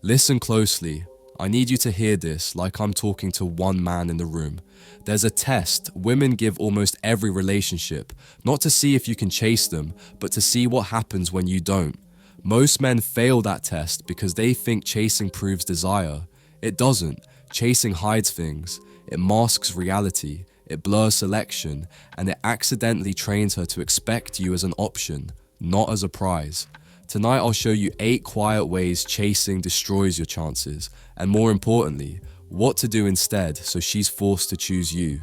Listen closely. I need you to hear this like I'm talking to one man in the room. There's a test women give almost every relationship, not to see if you can chase them, but to see what happens when you don't. Most men fail that test because they think chasing proves desire. It doesn't. Chasing hides things. It masks reality. It blurs selection, and it accidentally trains her to expect you as an option, not as a prize. Tonight I'll show you 8 quiet ways chasing destroys your chances, and more importantly, what to do instead so she's forced to choose you.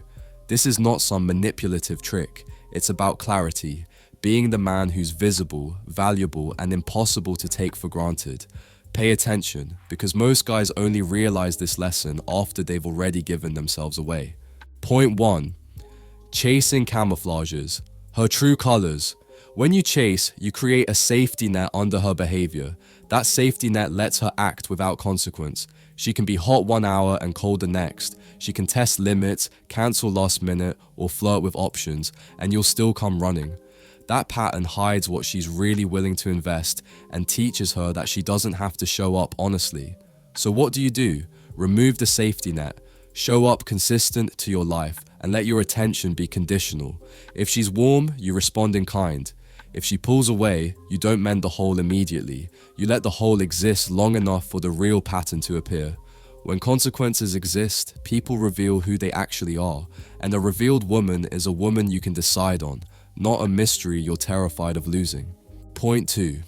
This is not some manipulative trick, it's about clarity, being the man who's visible, valuable, and impossible to take for granted. Pay attention, because most guys only realize this lesson after they've already given themselves away. Point 1. Chasing camouflages. Her true colors. When you chase, you create a safety net under her behavior. That safety net lets her act without consequence. She can be hot one hour and cold the next. She can test limits, cancel last minute, or flirt with options, and you'll still come running. That pattern hides what she's really willing to invest and teaches her that she doesn't have to show up honestly. So what do? Remove the safety net. Show up consistent to your life and let your attention be conditional. If she's warm, you respond in kind. If she pulls away, you don't mend the hole immediately. You let the hole exist long enough for the real pattern to appear. When consequences exist, people reveal who they actually are, and a revealed woman is a woman you can decide on, not a mystery you're terrified of losing. Point 2.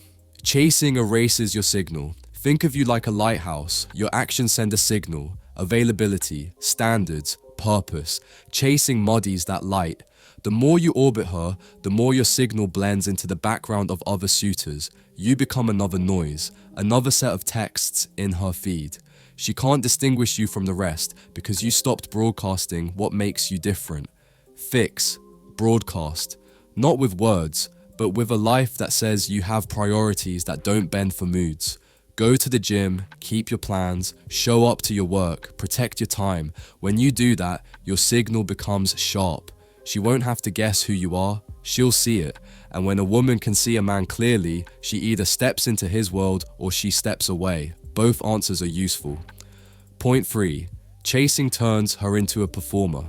Chasing erases your signal. Think of you like a lighthouse. Your actions send a signal. Availability, standards, purpose. Chasing muddies that light. The more you orbit her, the more your signal blends into the background of other suitors. You become another noise, another set of texts in her feed. She can't distinguish you from the rest because you stopped broadcasting what makes you different. Fix, broadcast, not with words, but with a life that says you have priorities that don't bend for moods. Go to the gym, keep your plans, show up to your work, protect your time. When you do that, your signal becomes sharp. She won't have to guess who you are, she'll see it. And when a woman can see a man clearly, she either steps into his world or she steps away. Both answers are useful. Point 3. Chasing turns her into a performer.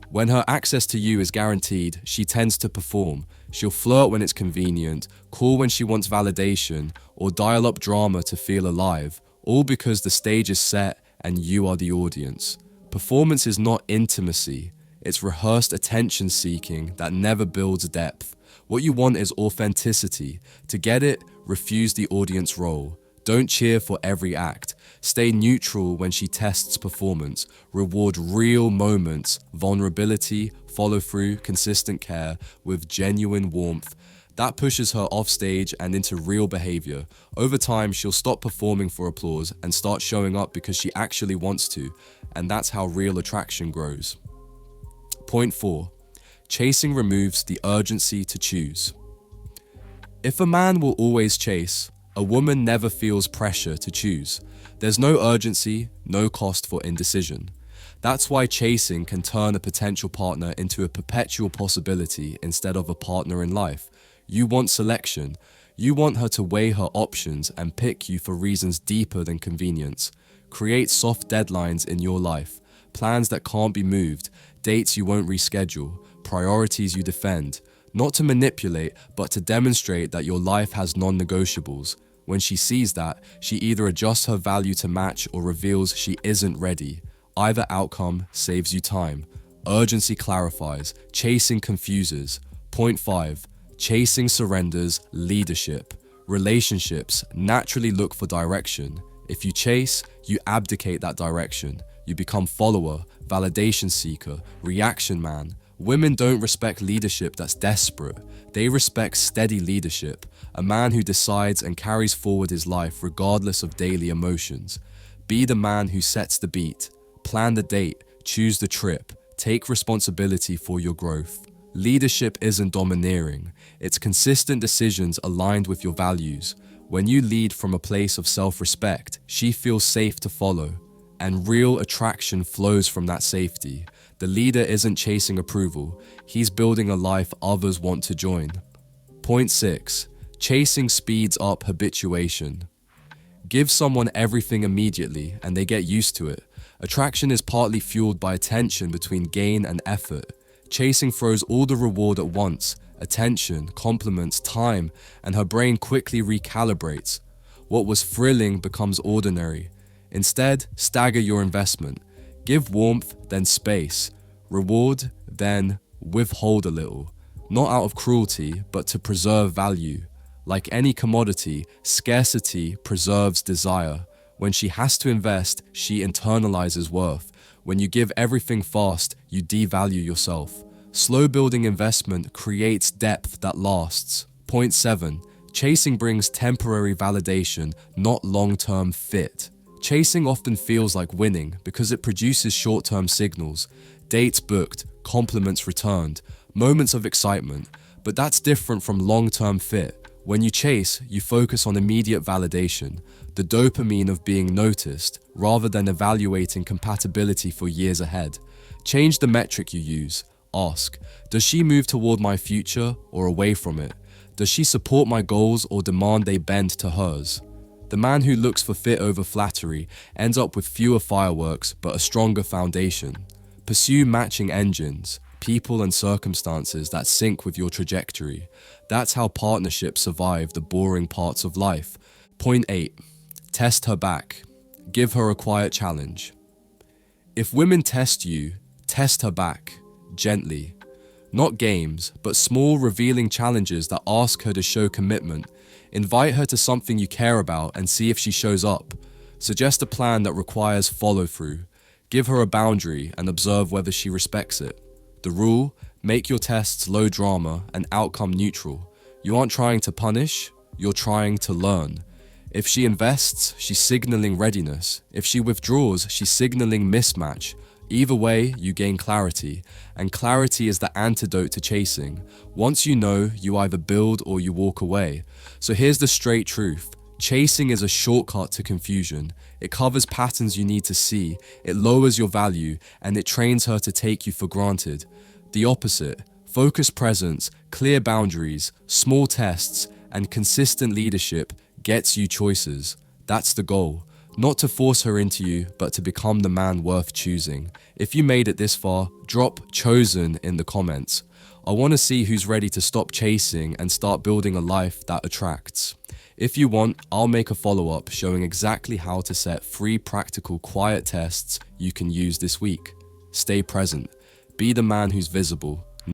When her access to you is guaranteed, she tends to perform. She'll flirt when it's convenient, call when she wants validation, or dial up drama to feel alive, all because the stage is set and you are the audience. Performance is not intimacy, it's rehearsed attention seeking that never builds depth. What you want is authenticity. To get it, refuse the audience role. Don't cheer for every act. Stay neutral when she tests performance. Reward real moments, vulnerability, follow through, consistent care with genuine warmth. That pushes her off stage and into real behavior. Over time, she'll stop performing for applause and start showing up because she actually wants to. And that's how real attraction grows. Point 4. Chasing removes the urgency to choose. If a man will always chase, a woman never feels pressure to choose. There's no urgency, no cost for indecision. That's why chasing can turn a potential partner into a perpetual possibility instead of a partner in life. You want selection. You want her to weigh her options and pick you for reasons deeper than convenience. Create soft deadlines in your life, plans that can't be moved, dates you won't reschedule, priorities you defend. Not to manipulate, but to demonstrate that your life has non-negotiables. When she sees that, she either adjusts her value to match or reveals she isn't ready. Either outcome saves you time. Urgency clarifies, chasing confuses. Point 5. Chasing surrenders leadership. Relationships naturally look for direction. If you chase, you abdicate that direction. You become follower, validation seeker, reaction man. Women don't respect leadership that's desperate. They respect steady leadership, a man who decides and carries forward his life regardless of daily emotions. Be the man who sets the beat, plan the date, choose the trip, take responsibility for your growth. Leadership isn't domineering, it's consistent decisions aligned with your values. When you lead from a place of self-respect, she feels safe to follow, and real attraction flows from that safety. The leader isn't chasing approval, he's building a life others want to join. Point 6. Chasing speeds up habituation. Give someone everything immediately and they get used to it. Attraction is partly fueled by a tension between gain and effort. Chasing throws all the reward at once, attention, compliments, time, and her brain quickly recalibrates. What was thrilling becomes ordinary. Instead, stagger your investment. Give warmth, then space. Reward, then withhold a little. Not out of cruelty, but to preserve value. Like any commodity, scarcity preserves desire. When she has to invest, she internalizes worth. When you give everything fast, you devalue yourself. Slow building investment creates depth that lasts. Point 7. Chasing brings temporary validation, not long-term fit. Chasing often feels like winning because it produces short-term signals. Dates booked, compliments returned, moments of excitement. But that's different from long-term fit. When you chase, you focus on immediate validation, the dopamine of being noticed, rather than evaluating compatibility for years ahead. Change the metric you use. Ask, does she move toward my future or away from it? Does she support my goals or demand they bend to hers? The man who looks for fit over flattery ends up with fewer fireworks but a stronger foundation. Pursue matching engines, people and circumstances that sync with your trajectory. That's how partnerships survive the boring parts of life. Point 8. Test her back. Give her a quiet challenge. If women test you, test her back, gently. Not games, but small revealing challenges that ask her to show commitment. Invite her to something you care about and see if she shows up. Suggest a plan that requires follow-through. Give her a boundary and observe whether she respects it. The rule: make your tests low drama and outcome neutral. You aren't trying to punish, you're trying to learn. If she invests, she's signaling readiness. If she withdraws, she's signaling mismatch. Either way, you gain clarity, and clarity is the antidote to chasing. Once you know, you either build or you walk away. So here's the straight truth. Chasing is a shortcut to confusion. It covers patterns you need to see, it lowers your value, and it trains her to take you for granted. The opposite, focused presence, clear boundaries, small tests, and consistent leadership gets you choices. That's the goal. Not to force her into you, but to become the man worth choosing. If you made it this far, drop "chosen" in the comments. I want to see who's ready to stop chasing and start building a life that attracts. If you want, I'll make a follow-up showing exactly how to set 3 practical quiet tests you can use this week. Stay present. Be the man who's visible.